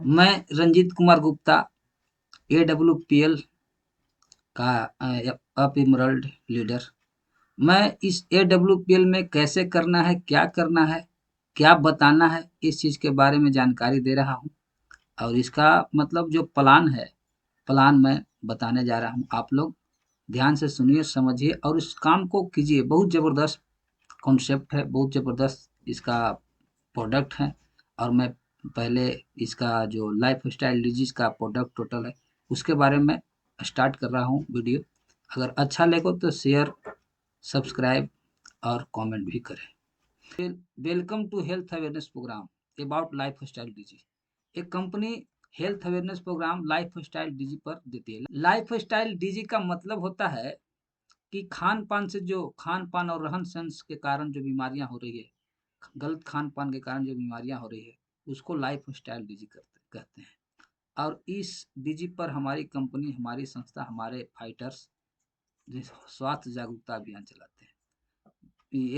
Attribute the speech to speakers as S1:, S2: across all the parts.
S1: मैं रंजीत कुमार गुप्ता AWPL का up emerald leader. मैं इस AWPL में कैसे करना है, क्या बताना है, इस चीज़ के बारे में जानकारी दे रहा हूँ। और इसका मतलब जो प्लान है, प्लान मैं बताने जा रहा हूँ। आप लोग ध्यान से सुनिए, समझिए और इस काम को कीजिए। बहुत ज़बरदस्त कॉन्सेप्ट है, बहुत ज़बरदस्त इसका प्रोडक्ट है। और मैं पहले इसका जो लाइफ स्टाइल डिजीज का प्रोडक्ट टोटल है उसके बारे में स्टार्ट कर रहा हूँ वीडियो। अगर अच्छा लगे तो शेयर, सब्सक्राइब और कमेंट भी करें। Welcome to health awareness programme about lifestyle disease. एक company health awareness programme lifestyle disease पर देती है। लाइफ स्टाइल डीजी का मतलब होता है कि खान पान से जो खान पान और रहन सहन के कारण जो बीमारियां हो रही है, गलत खान पान के कारण जो बीमारियां हो रही है, उसको लाइफ स्टाइल डीजी कहते हैं। और इस डीजी पर हमारी कंपनी, हमारी संस्था, हमारे फाइटर्स स्वास्थ्य जागरूकता अभियान चलाते हैं।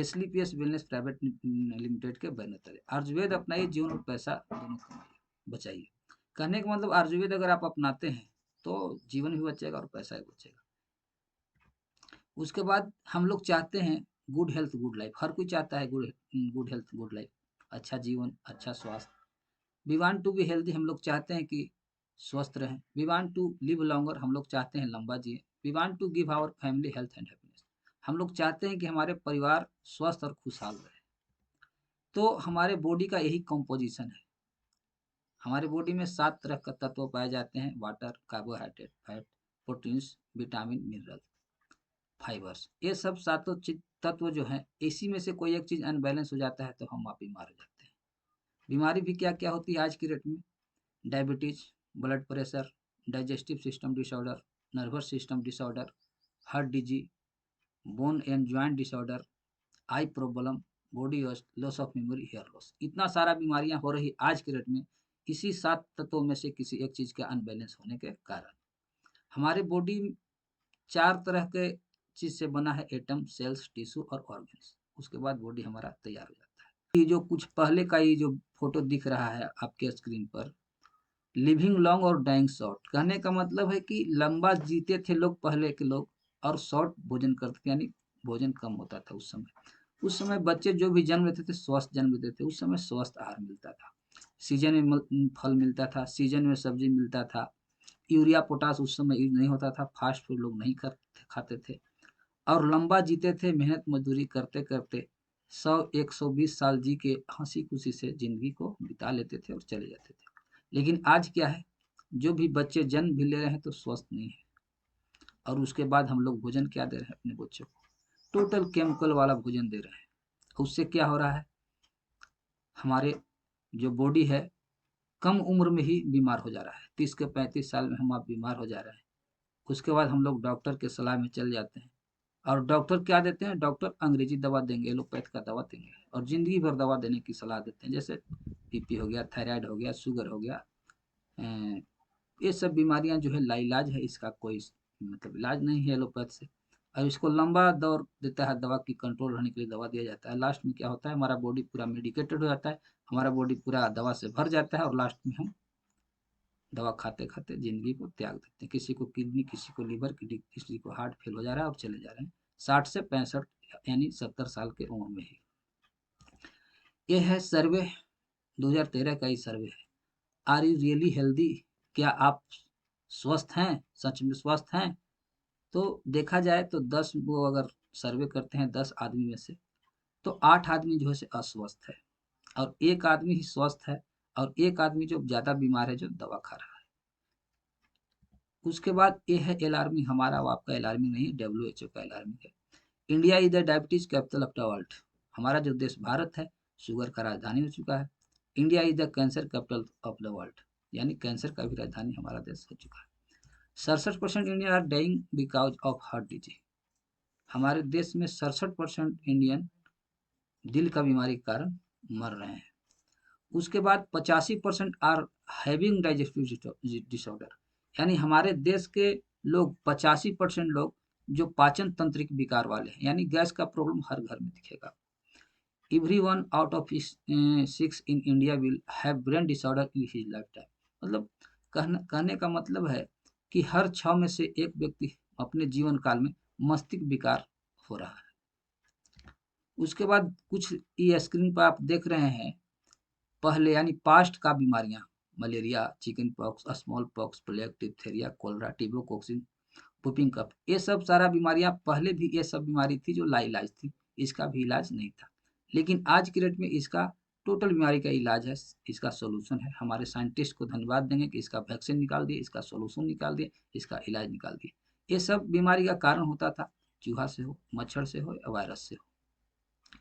S1: SLPS वेलनेस प्राइवेट लिमिटेड के बैनर तले आयुर्वेद अपनाइए, जीवन और पैसा दोनों कमाइए, बचाइए। कहने का मतलब आयुर्वेद अगर आप अपनाते हैं तो जीवन भी बचेगा और पैसा भी बचेगा। उसके बाद हम लोग चाहते हैं गुड हेल्थ गुड लाइफ। हर कोई चाहता है good good health good life, अच्छा जीवन, अच्छा स्वास्थ्य। We want to be healthy, हम लोग चाहते हैं कि स्वस्थ रहें। We want to live longer, हम लोग चाहते हैं लंबा जिए। We want to give our family health and happiness, हम लोग चाहते हैं कि हमारे परिवार स्वस्थ और खुशहाल रहे। तो हमारे बॉडी का यही कंपोजिशन है। हमारे बॉडी में 7 तरह का तत्व पाए जाते हैं: water, carbohydrate, fat, proteins, vitamin, mineral, fibres. ये सब सातों तत्व जो हैं, इसी में से कोई एक चीज अनबैलेंस हो जाता है तो हम आप बीमार हो जाते हैं। बीमारी भी क्या क्या होती है आज की डेट में? Diabetes, blood pressure, digestive system disorder, nervous system disorder, heart disease, bone and joint disorder, eye problem, body loss of memory, hair loss. इतना सारा बीमारियां हो रही आज के डेट में इसी 7 तत्वों में से किसी एक चीज के अनबैलेंस होने के कारण। हमारे बॉडी 4 तरह के चीज से बना है: एटम, सेल्स, टिश्यू और ऑर्गन्स। उसके बाद बॉडी हमारा तैयार हो जाता है। ये जो कुछ पहले का ये जो फोटो दिख रहा है आपके स्क्रीन पर, लिविंग लॉन्ग और डाइंग शॉर्ट, कहने का मतलब है कि लंबा जीते थे लोग पहले के लोग, और शॉर्ट भोजन करते थे, यानी भोजन कम होता था उस समय। उस समय बच्चे जो भी जन्म लेते थे स्वस्थ जन्म लेते थे। उस समय स्वस्थ आहार मिलता था, सीजन में फल मिलता था, सीजन में सब्जी मिलता था। यूरिया पोटास उस समय यूज नहीं होता था, फास्ट फूड लोग नहीं खाते थे और लंबा जीते थे। मेहनत मजदूरी करते करते 100-120 साल जी के हंसी खुशी से जिंदगी को बिता लेते थे और चले जाते थे। लेकिन आज क्या है, जो भी बच्चे जन्म भी ले रहे हैं तो स्वस्थ नहीं है। और उसके बाद हम लोग भोजन क्या दे रहे हैं अपने बच्चों को? टोटल केमिकल वाला भोजन दे रहे हैं। उससे क्या हो रहा है, हमारे जो बॉडी है कम उम्र में ही बीमार हो जा रहा है। 30 के 35 साल में हम आप बीमार हो जा रहे हैं। उसके बाद हम लोग डॉक्टर के सलाह में चल जाते हैं और डॉक्टर क्या देते हैं? डॉक्टर अंग्रेजी दवा देंगे, एलोपैथ का दवा देंगे और जिंदगी भर दवा देने की सलाह देते हैं। जैसे बीपी हो गया, थायराइड हो गया, शुगर हो गया। ये सब बीमारियां जो है लाइलाज है, इसका कोई मतलब इलाज नहीं है एलोपैथ से। और इसको लंबा दौर देता है, दवा की कंट्रोल रहने के लिए दवा दिया जाता है। लास्ट में क्या होता है, हमारा बॉडी पूरा मेडिकेटेड हो जाता है, हमारा बॉडी पूरा दवा से भर जाता है और लास्ट में हम दवा खाते खाते जिंदगी को त्याग देते हैं। किसी को किडनी, किसी को लीवर, किसी को हार्ट फेल हो जा रहा है और चले जा रहे हैं 60 से 65 यानी 70 साल के उम्र में ही। ये है सर्वे, 2013 का ही सर्वे है। Are you really healthy? क्या आप स्वस्थ हैं, सच में स्वस्थ हैं? तो देखा जाए तो 10 वो अगर सर्वे करते हैं 10 आदमी में से, तो 8 आदमी जो है से अस्वस्थ है और एक आदमी ही स्वस्थ है और एक आदमी जो ज्यादा बीमार है, जो दवा खा रहा है। उसके बाद ये है अलार्मिंग, हमारा और आपका अलार्मिंग नहीं, WHO का अलार्मिंग है। India is the diabetes capital of the world. हमारा जो देश भारत है शुगर का राजधानी हो चुका है। India is the cancer capital of the world, यानी कैंसर का भी राजधानी हमारा देश हो चुका है। 67% Indian are dying because of heart disease. हमारे देश में 67% इंडियन दिल का बीमारी के कारण मर रहे हैं। उसके बाद 85% आर हैविंग डाइजेस्टिव डिसऑर्डर, यानी हमारे देश के लोग 85% लोग जो पाचन तंत्रिक विकार वाले हैं, यानी गैस का प्रॉब्लम हर घर में दिखेगा। Every one out of 6 in India will have brain disorder in his life time. मतलब कहने का मतलब है कि हर 6 में से एक व्यक्ति अपने जीवन काल में मस्तिष्क विकार हो रहा है। उसके बाद कुछ ये स्क्रीन पर आप देख रहे हैं, पहले यानी पास्ट का बीमारियां, malaria, chickenpox, smallpox, plague, diphtheria, cholera, टिबोकोक्सिन, वुपिंग कफ, ये सब सारा बीमारियां पहले भी ये सब बीमारी थी जो लाइलाज थी, इसका भी इलाज नहीं था। लेकिन आज की डेट में इसका टोटल बीमारी का इलाज है, इसका सोल्यूशन है। हमारे साइंटिस्ट को धन्यवाद देंगे कि इसका वैक्सीन निकाल दिए, इसका सोल्यूशन निकाल दिए, इसका इलाज निकाल दिए। ये सब बीमारी का कारण होता था चूहा से हो, मच्छर से हो या वायरस से हो।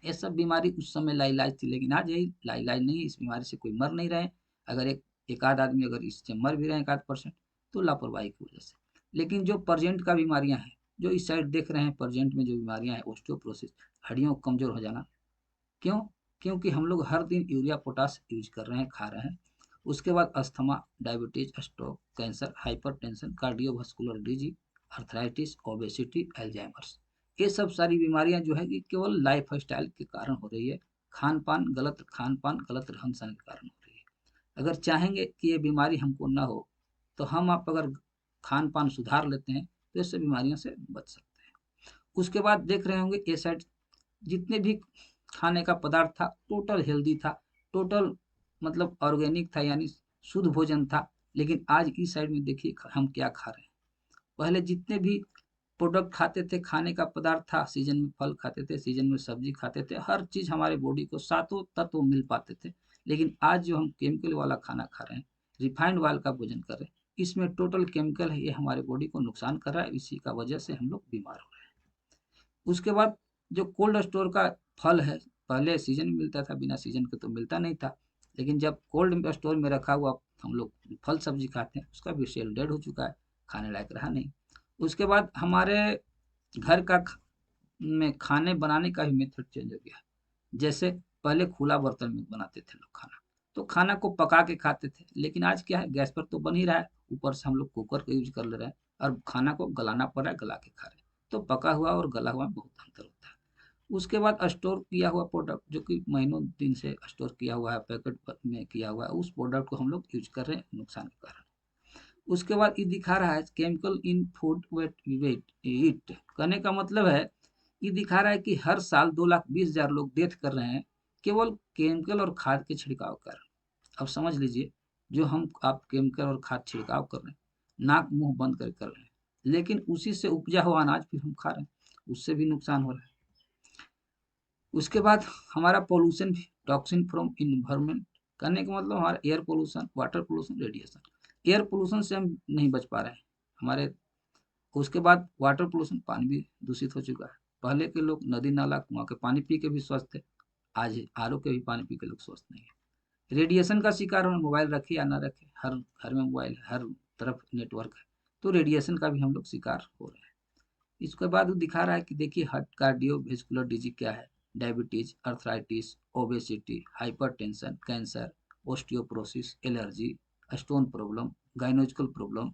S1: ये सब बीमारी उस समय लाइलाज थी, लेकिन आज यही लाइलाज नहीं है। इस बीमारी से कोई मर नहीं रहे। अगर एक आध आदमी अगर इससे मर भी रहे एक आध परसेंट, तो लापरवाही की वजह से। लेकिन जो प्रजेंट का बीमारियां हैं, जो इस साइड देख रहे हैं, प्रजेंट में जो बीमारियां हैं, ऑस्टियोपोरोसिस, हड्डियों कमजोर हो जाना, क्यों? क्योंकि हम लोग हर दिन यूरिया पोटास यूज कर रहे हैं, खा रहे हैं। उसके बाद asthma, diabetes, stroke, cancer, hypertension, cardiovascular disease, arthritis, obesity, Alzheimer's, ये सब सारी बीमारियां जो है कि केवल लाइफ स्टाइल के कारण हो रही है। खान पान गलत रहन सहन के कारण हो रही है। अगर चाहेंगे कि ये बीमारी हमको ना हो, तो हम आप अगर खान पान सुधार लेते हैं तो इससे बीमारियों से बच सकते हैं। उसके बाद देख रहे होंगे ये साइड, जितने भी खाने का पदार्थ था टोटल हेल्दी था, टोटल मतलब ऑर्गेनिक था, यानी शुद्ध भोजन था। लेकिन आज इस साइड में देखिए हम क्या खा रहे हैं। पहले जितने भी प्रोडक्ट खाते थे, खाने का पदार्थ था, सीजन में फल खाते थे, सीजन में सब्जी खाते थे, हर चीज हमारे बॉडी को सातों तत्व मिल पाते थे। लेकिन आज जो हम केमिकल वाला खाना खा रहे हैं, रिफाइंड ऑयल का भोजन कर रहे हैं, इसमें टोटल केमिकल है, ये हमारे बॉडी को नुकसान कर रहा है। इसी का वजह से हम लोग बीमार हो रहे हैं। उसके बाद जो कोल्ड स्टोर का फल है, पहले सीजन में मिलता था, बिना सीजन के तो मिलता नहीं था। लेकिन जब कोल्ड स्टोर में रखा हुआ हम लोग फल सब्जी खाते हैं, उसका भी सेल डेड हो चुका है, खाने लायक रहा नहीं। उसके बाद हमारे घर का में खाने बनाने का भी मेथड चेंज हो गया है। जैसे पहले खुला बर्तन में बनाते थे लोग खाना, तो खाना को पका के खाते थे। लेकिन आज क्या है, गैस पर तो बन ही रहा है, ऊपर से हम लोग कुकर का यूज कर ले रहे हैं, और खाना को गलाना पड़ रहा है, गला के खा रहे हैं। तो पका हुआ और गला हुआ में बहुत अंतर होता है। उसके बाद स्टोर किया हुआ प्रोडक्ट, जो कि महीनों दिन से स्टोर किया हुआ है, पैकेट में किया हुआ है, उस प्रोडक्ट को हम लोग यूज कर रहे हैं नुकसान के कारण। उसके बाद ये दिखा रहा है chemical in food what we eat, कहने का मतलब है ये दिखा रहा है कि हर साल 2,20,000 लोग डेथ कर रहे हैं, केवल केमिकल और खाद के छिड़काव कर। अब समझ लीजिए, जो हम आप केमिकल और खाद छिड़काव कर रहे हैं, नाक मुंह बंद कर रहे हैं, लेकिन उसी से उपजा हुआ अनाज फिर हम खा रहे हैं, उससे भी नुकसान हो रहा है। उसके बाद हमारा पोल्यूशन भी, टॉक्सिन फ्रॉम इन्वायरमेंट, कहने का मतलब हमारा air pollution, water pollution, radiation. Air pollution से हम नहीं बच पा रहे हैं हमारे। उसके बाद वाटर पोल्यूशन, पानी भी दूषित हो चुका है। पहले के लोग नदी नाला कुआं के पानी पी के भी स्वस्थ थे, आज आरओ के भी पानी पी के लोग स्वस्थ नहीं है। रेडिएशन का शिकार होना, मोबाइल रखे या ना रखे, हर घर में मोबाइल है, हर तरफ नेटवर्क है, तो रेडिएशन का भी हम लोग शिकार हो रहे हैं। इसके बाद वो दिखा रहा है कि देखिए हार्ट, कार्डियोवैस्कुलर डिजीज क्या है, diabetes, arthritis, obesity, hypertension, cancer, osteoporosis, allergy, stone problem, gynaecological problem,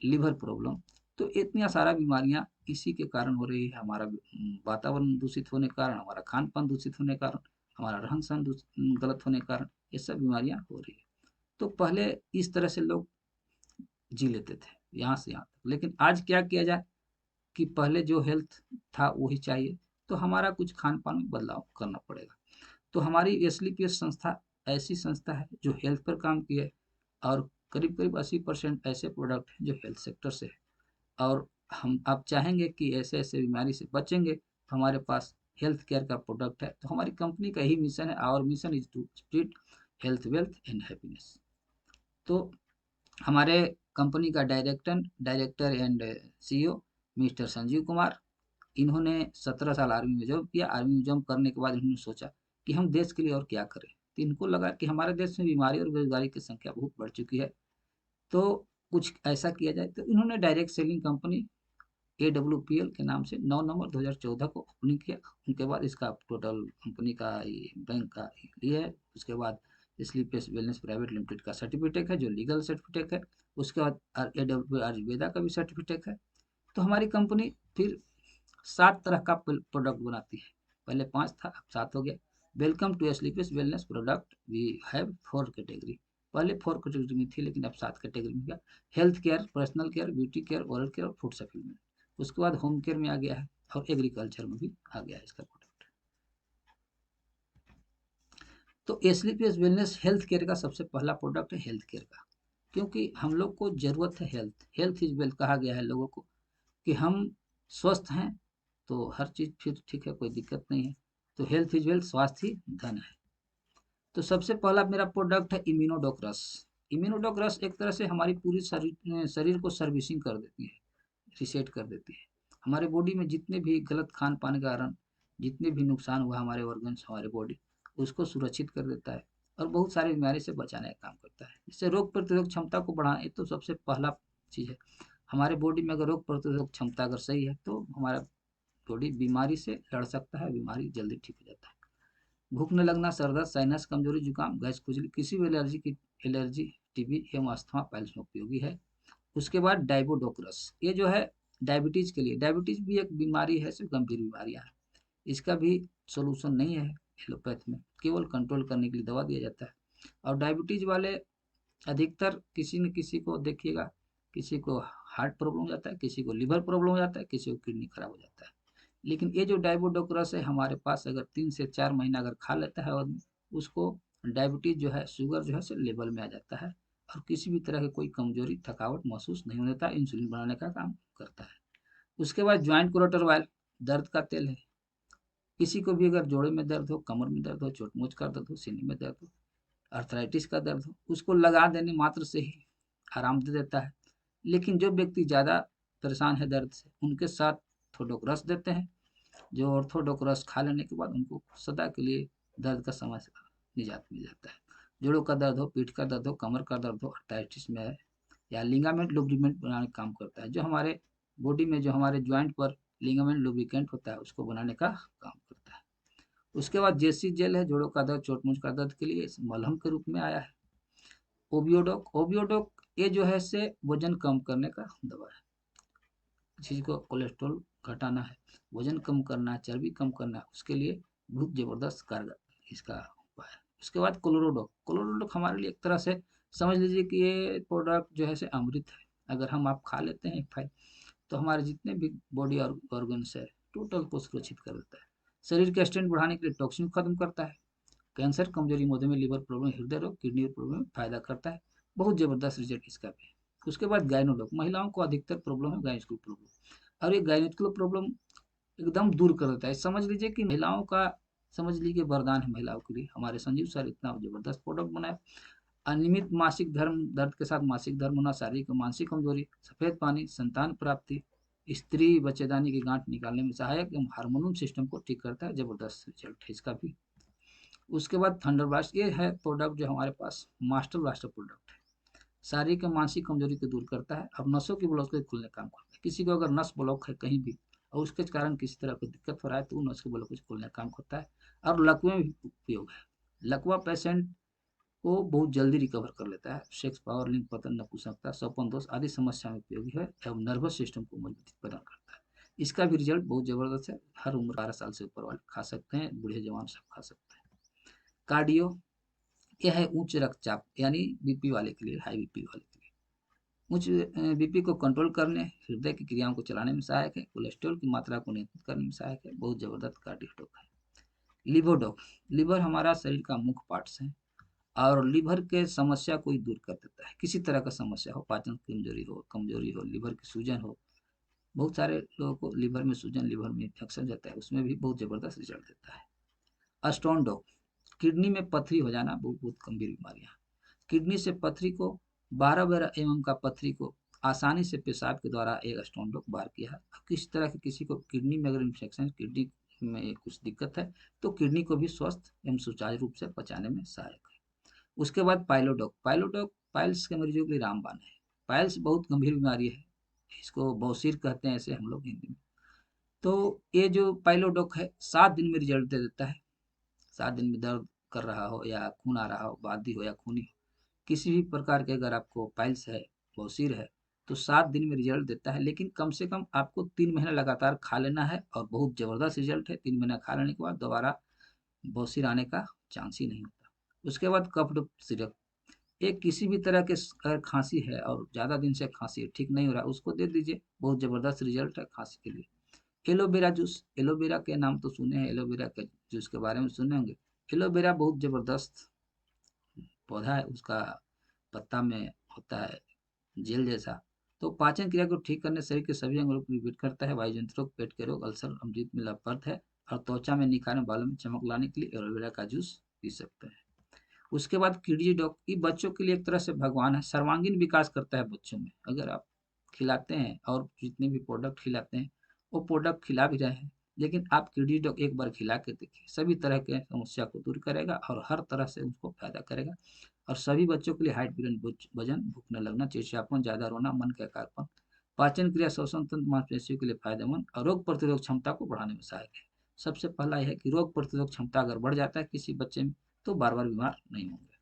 S1: liver problem. तो इतनी सारा बीमारियां इसी के कारण हो रही है। हमारा वातावरण दूषित होने के कारण, हमारा खान पान दूषित होने के कारण, हमारा रहन सहन गलत होने के कारण ये सब बीमारियां हो रही है। तो पहले इस तरह से लोग जी लेते थे यहाँ से यहाँ तक। लेकिन आज क्या किया जाए कि पहले जो हेल्थ था वही चाहिए, तो हमारा कुछ खान पान में बदलाव करना पड़ेगा। तो हमारी एसलीपीएस संस्था ऐसी संस्था है जो हेल्थ पर काम की है, और करीब करीब 80% ऐसे प्रोडक्ट हैं जो हेल्थ सेक्टर से है। और हम आप चाहेंगे कि ऐसे ऐसे बीमारी से बचेंगे, तो हमारे पास हेल्थ केयर का प्रोडक्ट है। तो हमारी कंपनी का ही मिशन है, our mission is to spread health, wealth and happiness. तो हमारे कंपनी का director and CEO mister Sanjeev Kumar, इन्होंने 17 साल आर्मी में जॉब किया। आर्मी में जॉब करने के बाद इन्होंने सोचा कि हम देश के लिए और क्या करें। तो इनको लगा कि हमारे देश में बीमारी और बेरोजगारी की संख्या बहुत बढ़ चुकी है, तो कुछ ऐसा किया जाए। तो इन्होंने डायरेक्ट सेलिंग कंपनी AWPL के नाम से 9 नवंबर 2014 को ओपनिंग किया। उनके बाद इसका टोटल कंपनी का बैंक का ये है। उसके बाद स्लीपेस वेलनेस प्राइवेट लिमिटेड का सर्टिफिकेट है, जो लीगल सर्टिफिकेट है। उसके बाद AWP आयुर्वेदा का भी सर्टिफिकेट है। तो हमारी कंपनी फिर 7 तरह का प्रोडक्ट बनाती है। पहले 5 था, अब 7 हो गया। वेलकम टू स्लीपेस wellness product, we have 4 category. पहले 4 कैटेगरी में थी लेकिन अब 7 कैटेगरी में गया। Health care, personal care, beauty care, oral care और फूड सप्लीमेंट। उसके बाद होम केयर में आ गया है और एग्रीकल्चर में भी आ गया है इसका प्रोडक्ट। तो एसलीपीएस वेलनेस हेल्थ केयर का सबसे पहला प्रोडक्ट है हेल्थ केयर का, क्योंकि हम लोग को जरूरत है हेल्थ, हेल्थ इज वेल्थ कहा गया है लोगों को, कि हम स्वस्थ हैं तो हर चीज़ फिर ठीक है, कोई दिक्कत नहीं है। तो हेल्थ इज वेल्थ, स्वास्थ्य ही धन है। तो सबसे पहला मेरा प्रोडक्ट है इम्यूनोडोक्रस। इम्यूनोडोक्रस एक तरह से हमारी पूरी शरीर को सर्विसिंग कर देती है, रिसेट कर देती है। हमारे बॉडी में जितने भी गलत खान पान के कारण जितने भी नुकसान हुआ हमारे ऑर्गन्स, हमारे बॉडी, उसको सुरक्षित कर देता है और बहुत सारी बीमारी से बचाने का काम करता है। इससे रोग प्रतिरोधक क्षमता को बढ़ाना, ये तो सबसे पहला चीज़ है। हमारे बॉडी में अगर रोग प्रतिरोधक क्षमता अगर सही है तो हमारा बॉडी बीमारी से लड़ सकता है, बीमारी जल्दी ठीक हो जाता है। भूख न लगना, सर दर्द, साइनस, कमजोरी, जुकाम, गैस, खुजली, किसी भी एलर्जी, टीबी एवं अस्थमा पाइल्स में उपयोगी है। उसके बाद डाइबोडोक्रस, ये जो है डायबिटीज के लिए, डायबिटीज भी एक बीमारी है, सिर्फ गंभीर बीमारियां हैं। इसका भी सोल्यूशन नहीं है एलोपैथ में, केवल कंट्रोल करने के लिए दवा दिया जाता है। और डायबिटीज वाले अधिकतर किसी न किसी को देखिएगा, किसी को हार्ट प्रॉब्लम हो जाता है, किसी को लिवर प्रॉब्लम हो जाता है, किसी को किडनी खराब हो जाता है। लेकिन ये जो डायबोडोक्रस है हमारे पास अगर 3 से 4 महीना अगर खा लेता है आदमी, उसको डायबिटीज जो है, शुगर जो है से लेवल में आ जाता है और किसी भी तरह की कोई कमजोरी, थकावट महसूस नहीं होता, इंसुलिन बनाने का काम करता है। उसके बाद ज्वाइंट कोरोटर ऑयल, दर्द का तेल है। किसी को भी अगर जोड़े में दर्द हो, कमर में दर्द हो, चोट मोच का दर्द हो, सीने में दर्द हो, अर्थराइटिस का दर्द हो, उसको लगा देने मात्र से ही आराम दे देता है। लेकिन जो व्यक्ति ज़्यादा परेशान है दर्द से, उनके साथ थोडोग्रास देते हैं, जो ऑर्थोडोक्रास खा लेने के बाद उनको सदा के लिए दर्द का समस्या निजात मिल जाता है। जोड़ों का दर्द हो, पीठ का दर्द हो, कमर का दर्द हो, अर्थराइटिस में है या लिगामेंट लुब्रिकेंट बनाने का काम करता है, जो हमारे बॉडी में जो हमारे ज्वाइंट पर लिगामेंट लुब्रिकेंट होता है उसको बनाने का काम करता है। उसके बाद जेसी जेल है, जोड़ों का दर्द, चोट मोच का दर्द के लिए मलहम के रूप में आया है। ओबियोडोक, ओबियोडोक ये जो है से वजन कम करने का दवा है। किसी को कोलेस्ट्रॉल घटाना है, वजन कम करना है, चर्बी कम करना है, उसके लिए बहुत जबरदस्त कारगर इसका उपाय है। उसके बाद क्लोरोडोक, क्लोरोडोक हमारे लिए एक तरह से समझ लीजिए कि ये प्रोडक्ट जो है से अमृत है। अगर हम आप खा लेते हैं एक फाइल, तो हमारे जितने भी बॉडी और ऑर्गन्स है टोटल को सुरक्षित कर देता है। शरीर के स्ट्रेंथ बढ़ाने के लिए टॉक्सिन खत्म करता है। कैंसर, कमजोरी, मधुमेह, लिवर प्रॉब्लम, हृदय रोग, किडनी प्रॉब्लम में फायदा करता है। बहुत जबरदस्त रिजल्ट इसका भी है। उसके बाद गायनोडोक, महिलाओं को अधिकतर प्रॉब्लम है गायनिकल प्रॉब्लम, और ये गायनिकल प्रॉब्लम एकदम दूर कर देता है। समझ लीजिए कि महिलाओं का, समझ लीजिए वरदान है महिलाओं के लिए। हमारे संजीव सर इतना जबरदस्त प्रोडक्ट बनाए। अनियमित मासिक धर्म, दर्द के साथ मासिक धर्म होना, शारीरिक और मानसिक कमजोरी, सफेद पानी, संतान प्राप्ति, स्त्री बच्चेदानी की गांठ निकालने में सहायक एवं हार्मोनल सिस्टम को ठीक करता है। जबरदस्त रिजल्ट है इसका भी। उसके बाद थंडरब्लास्ट, ये है प्रोडक्ट जो हमारे पास मास्टर ब्लास्टर प्रोडक्ट है। शारीरिक और मानसिक कमजोरी को दूर करता है। अब नसों की ब्लॉक के खुलने का काम करता है। किसी को अगर नस ब्लॉक है कहीं भी और उसके कारण किसी तरह की दिक्कत हो रहा है तो नस के ब्लॉक को खोलने का काम करता है। और लकवे में भी उपयोग है। लकवा पेशेंट को बहुत जल्दी रिकवर कर लेता है। सेक्स, पावर, लिंग पतन, नपुंसकता, स्वपन दोष आदि समस्या में उपयोगी है एवं नर्वस सिस्टम को मजबूती प्रदान करता है। इसका भी रिजल्ट बहुत जबरदस्त है। हर उम्र 12 साल से ऊपर वाले खा सकते हैं, बूढ़े जवान सब खा सकते हैं। कार्डियो, यह है उच्च रक्तचाप यानी बीपी वाले के लिए, हाई बीपी वाले के लिए। उच्च बीपी को कंट्रोल करने, हृदय की क्रियाओं को चलाने में सहायक है। कोलेस्ट्रॉल की मात्रा को नियंत्रित करने में सहायक है। बहुत जबरदस्त कार्डियोडोक है। लिवोडोक, लिवर हमारा शरीर का मुख्य पार्ट्स है और लिवर के समस्या को ही दूर कर देता है। किसी तरह का समस्या हो, पाचन कमजोरी हो, लिवर की सूजन हो, बहुत सारे लोगों को लिवर में सूजन, लिवर में इन्फेक्शन रहता है, उसमें भी बहुत जबरदस्त रिजल्ट देता है। स्टोन डॉक, किडनी में पथरी हो जाना, बहुत बहुत गंभीर बीमारियां। किडनी से पथरी को, 12 12 का पथरी को आसानी से पेशाब के द्वारा एक स्टोन डॉक बाहर किया है। किसी तरह के किसी को किडनी में अगर इन्फेक्शन, किडनी में कुछ दिक्कत है तो किडनी को भी स्वस्थ एवं सुचारू रूप से पचाने में सहायक है। उसके बाद पाइलोडोक, पाइलोडोक पाइल्स के मरीजों के लिए रामबाण है। पाइल्स बहुत गंभीर बीमारी है, इसको बौसीर कहते हैं ऐसे हम लोग हिंदी में। तो ये जो पाइलोडोक है 7 दिन में रिजल्ट दे देता है। 7 दिन में दर्द कर रहा हो या खून आ रहा हो, बादी हो या खूनी हो, किसी भी प्रकार के अगर आपको पाइल्स है, बवासीर है, तो 7 दिन में रिजल्ट देता है। लेकिन कम से कम आपको 3 महीना लगातार खा लेना है और बहुत जबरदस्त रिजल्ट है। 3 महीना खा लेने के बाद दोबारा बवासीर आने का चांस ही नहीं होता। उसके बाद कफ्ड सिरप, एक किसी भी तरह के अगर खांसी है और ज़्यादा दिन से खांसी है, ठीक नहीं हो रहा, उसको दे दीजिए, बहुत ज़बरदस्त रिजल्ट है खांसी के लिए। एलोवेरा जूस, एलोवेरा के नाम तो सुने हैं, एलोवेरा के जूस के बारे में सुने होंगे। एलोवेरा बहुत ज़बरदस्त पौधा है, उसका पत्ता में होता है जेल जैसा। तो पाचन क्रिया को ठीक करने, शरीर के सभी अंगों को विभिन्न करता है, वायु जंत्र रोग, पेट के रोग, अल्सर, अमृत में लाभप्रद है। और त्वचा में निखार, बालों में चमक लाने के लिए एलोवेरा का जूस पी सकते हैं। उसके बाद किडनी डॉग, ये बच्चों के लिए एक तरह से भगवान है, सर्वांगीण विकास करता है बच्चों में। अगर आप खिलाते हैं और जितने भी प्रोडक्ट खिलाते हैं, वो प्रोडक्ट खिला भी रहे हैं, लेकिन आप किडनी डॉग एक बार खिला के देखिए, सभी तरह के समस्या को दूर करेगा और हर तरह से उसको फायदा करेगा। और सभी बच्चों के लिए हाइट, वजन, भूखने लगना, चिड़चिड़ापन, ज्यादा रोना, मन का एकाग्रपन, पाचन क्रिया, श्वसन तंत्र, मांसपेशियों के लिए फायदेमंद और रोग प्रतिरोधक क्षमता को बढ़ाने में सहायक है। सबसे पहला यह है कि रोग प्रतिरोधक क्षमता अगर बढ़ जाता है किसी बच्चे में, तो बार बार बीमार नहीं होंगे।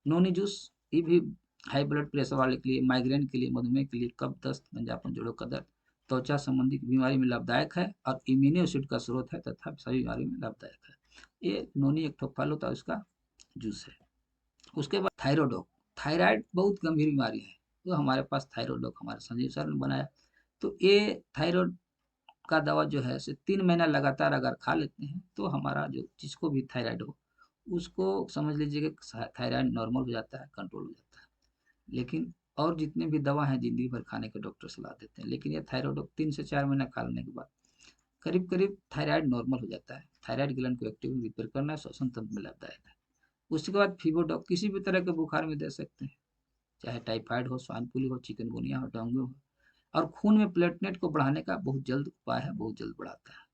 S1: नोनी जूस, ये भी हाई ब्लड प्रेशर वाले के लिए, माइग्रेन के लिए, मधुमेह के लिए, कफ, दस्त, गंजापन, जोड़ों का दर्द, त्वचा संबंधी बीमारी में लाभदायक है और इम्यूनो एसिड का स्रोत है तथा सभी बीमारी में लाभदायक है। ये नोनी एक ठो फल होता है, उसका जूस है। उसके बाद थायरोडॉक, थायराइड बहुत गंभीर बीमारी है, तो हमारे पास थायरोडॉक हमारे संजीव सर ने बनाया। तो ये थायराइड का दवा जो है, इसे 3 महीना लगातार अगर खा लेते हैं, तो हमारा जो जिसको भी थायराइड हो, उसको समझ लीजिए कि थायराइड नॉर्मल हो जाता है, कंट्रोल हो जाता है। लेकिन और जितने भी दवा हैं जिंदगी भर खाने के डॉक्टर सलाह देते हैं, लेकिन ये थायराइड 3 से 4 महीना खा लेने के बाद करीब करीब थायराइड नॉर्मल हो जाता है। थायराइड ग्लैंड को एक्टिव रिपेयर करना, श्वसन तंत्र में लाभदायक है। उसके बाद फीवरडॉक, किसी भी तरह के बुखार में दे सकते हैं, चाहे टाइफाइड हो, स्वाइन फ्लू हो, चिकनगुनिया हो, डेंगू हो। और खून में प्लेटलेट को बढ़ाने का बहुत जल्द उपाय है, बहुत जल्द बढ़ाता है।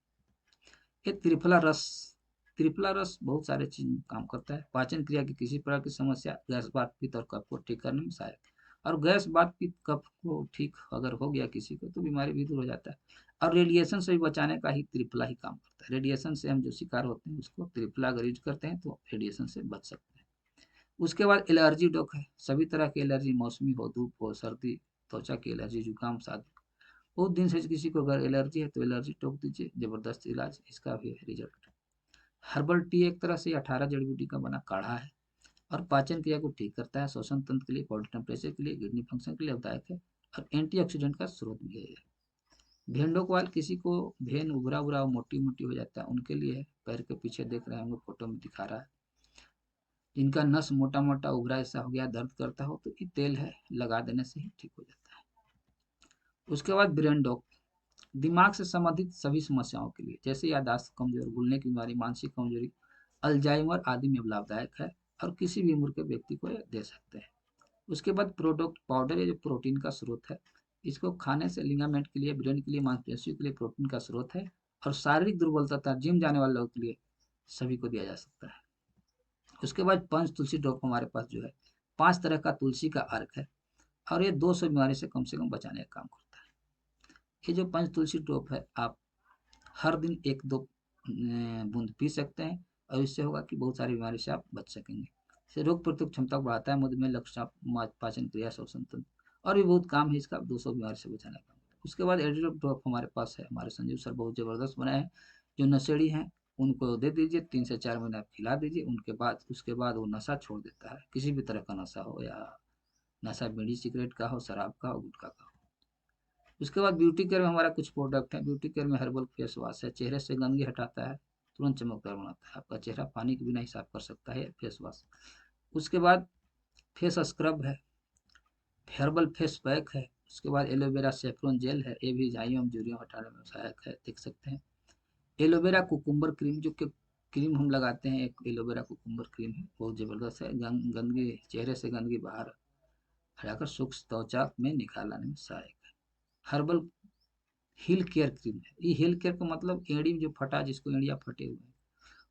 S1: ये त्रिफला रस, त्रिफला रस बहुत सारे चीज में काम करता है, पाचन क्रिया की किसी प्रकार की समस्या, गैस, वात, पित्त और कफ को ठीक करने में सहायक है। और गैस, वात, पित्त, कफ को ठीक अगर हो गया किसी को, तो बीमारी भी दूर हो जाता है। और रेडिएशन से भी बचाने का ही त्रिफला ही काम करता है। रेडिएशन से हम जो शिकार होते हैं, उसको त्रिफला अगर यूज करते हैं तो रेडिएशन से बच सकते हैं। उसके बाद एलर्जी डॉक है, सभी तरह की एलर्जी, मौसमी हो, धूप हो, सर्दी, त्वचा की एलर्जी, जुकाम, शादी, बहुत दिन से किसी को अगर एलर्जी है तो एलर्जी टोक दीजिए, जबरदस्त इलाज इसका भी है रिजल्ट। हर्बल टी एक तरह से 18 जड़ी बूटी का बना काढ़ा है और पाचन क्रिया को ठीक करता है, श्वसन तंत्र के लिए, बॉडी टेम्परेचर के लिए, किडनी फंक्शन के लिए लाभदायक है और एंटीऑक्सीडेंट का स्रोत भी है। भेंडों को, किसी को भेन उभरा उभरा मोटी मोटी हो जाता है, उनके लिए है। पैर के पीछे देख रहे होंगे, फोटो में दिखा रहा है, जिनका नस मोटा मोटा उभरा ऐसा हो गया, दर्द करता हो, तो ये तेल है, लगा देने से ही ठीक हो जाता है। उसके बाद ब्रेन डॉक, दिमाग से संबंधित सभी समस्याओं के लिए, जैसे याददाश्त कमजोर, भूलने की बीमारी, मानसिक कमजोरी, अल्जाइमर आदि में लाभदायक है और किसी भी उम्र के व्यक्ति को ये दे सकते हैं। उसके बाद प्रोडक्ट पाउडर, ये जो प्रोटीन का स्रोत है, इसको खाने से लिगामेंट के लिए, ब्रेन के लिए, मांसपेशियों के लिए प्रोटीन का स्रोत है और शारीरिक दुर्बलता, जिम जाने वाले लोगों के लिए सभी को दिया जा सकता है। उसके बाद पंच तुलसी ड्रॉप हमारे पास जो है, 5 तरह का तुलसी का अर्क है और ये 200 बीमारी से कम बचाने का काम करता है। ये जो पंच तुलसी ड्रॉप है, आप हर दिन 1-2 बूंद पी सकते हैं और इससे होगा कि बहुत सारी बीमारी से आप बच सकेंगे। इससे रोग प्रतिरोधक क्षमता को बढ़ाता है, मधुमेह, रक्तचाप, पाचन क्रिया, श्वसन तंत्र और भी बहुत काम है इसका, 200 बीमारी से बचाने का। उसके बाद एडिडोप ड्रॉप हमारे पास है, हमारे संजीव सर बहुत जबरदस्त बनाए हैं। जो नशेड़ी हैं उनको दे दीजिए, 3 से 4 महीने आप खिला दीजिए, उनके बाद उसके बाद वो नशा छोड़ देता है, किसी भी तरह का नशा हो, या नशा बीड़ी सिगरेट का हो, शराब का हो, गुटखा का हो। उसके बाद ब्यूटी केयर में हमारा कुछ प्रोडक्ट है। ब्यूटी केयर में हर्बल फेस वॉश है, चेहरे से गंदगी हटाता है, तुरंत चमकदार बनाता है, आपका चेहरा पानी के बिना ही साफ कर सकता है फेस वॉश। उसके बाद फेस स्क्रब है, हर्बल फेस पैक है। उसके बाद एलोवेरा सेफ्रॉन जेल है, ये भी झाइयों झुर्रियों हटाने में सहायक है, देख सकते हैं। एलोवेरा कुकुम्बर क्रीम, जो कि क्रीम हम लगाते हैं, एक एलोवेरा कुकुम्बर क्रीम है, बहुत जबरदस्त है, गंदगी, चेहरे से गंदगी बाहर हटाकर सूक्ष्म त्वचा में निखार लाने में सहायक है। हर्बल हिल केयर क्रीम है, ये हिल केयर का मतलब एड़ी में जो फटा, जिसको एड़िया फटे हुए हैं,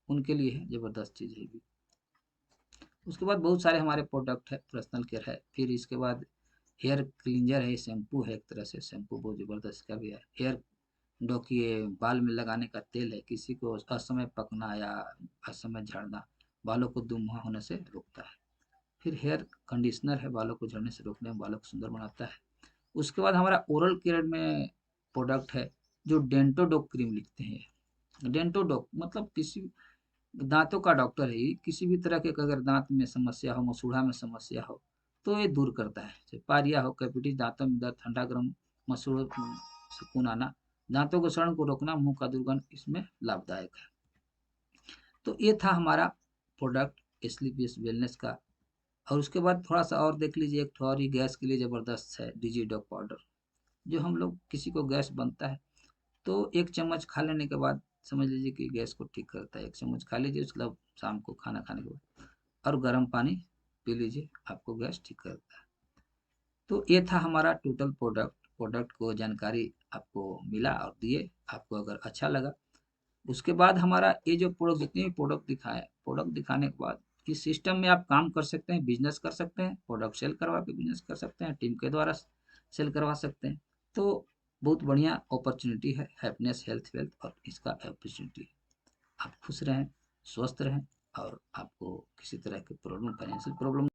S1: उनके लिए है, जबरदस्त चीज है भी। उसके बाद बहुत सारे हमारे प्रोडक्ट है, पर्सनल केयर है। फिर इसके बाद हेयर क्लींजर है, शैम्पू है, एक तरह से शैम्पू बहुत जबरदस्त का भी है। हेयर डो की बाल में लगाने का तेल है, किसी को असमय पकना या असमय झड़ना, बालों को दुमुहा होने से रोकता है। फिर हेयर कंडीशनर है, बालों को झड़ने से रोकने में, बालों को सुंदर बनाता है। उसके बाद हमारा ओरल केयर में प्रोडक्ट है, जो डेंटोडोक क्रीम लिखते हैं। डेंटोडोक मतलब किसी दांतों का डॉक्टर है ये, किसी भी तरह के अगर दांत में समस्या हो, मसूड़ा में समस्या हो, तो ये दूर करता है। जैसे पारिया हो, कैविटी, दांतों में दर्द, ठंडा गर्म, मसूड़ों से खून आना, दांतों को सड़न को रोकना, मुंह का दुर्गंध, इसमें लाभदायक है। तो ये था हमारा प्रोडक्ट स्लीपियस वेलनेस का। और उसके बाद थोड़ा सा और देख लीजिए, एक और ही गैस के लिए ज़बरदस्त है डिजीडॉक पाउडर। जो हम लोग किसी को गैस बनता है तो एक चम्मच खा लेने के बाद समझ लीजिए कि गैस को ठीक करता है। एक चम्मच खा लीजिए, उसके बाद शाम को खाना खाने के बाद और गर्म पानी पी लीजिए, आपको गैस ठीक करता है। तो ये था हमारा टोटल प्रोडक्ट। प्रोडक्ट को जानकारी आपको मिला और दिए, आपको अगर अच्छा लगा। उसके बाद हमारा ये जो प्रोडक्ट, जितने भी प्रोडक्ट दिखाए, प्रोडक्ट दिखाने के बाद इस सिस्टम में आप काम कर सकते हैं, बिजनेस कर सकते हैं, प्रोडक्ट सेल करवा के बिजनेस कर सकते हैं, टीम के द्वारा सेल करवा सकते हैं। तो बहुत बढ़िया अपॉर्चुनिटी है, हैप्पीनेस हेल्थ वेल्थ और इसका अपॉर्चुनिटी। आप खुश रहें, स्वस्थ रहें और आपको किसी तरह की प्रॉब्लम, फाइनेंशियल प्रॉब्लम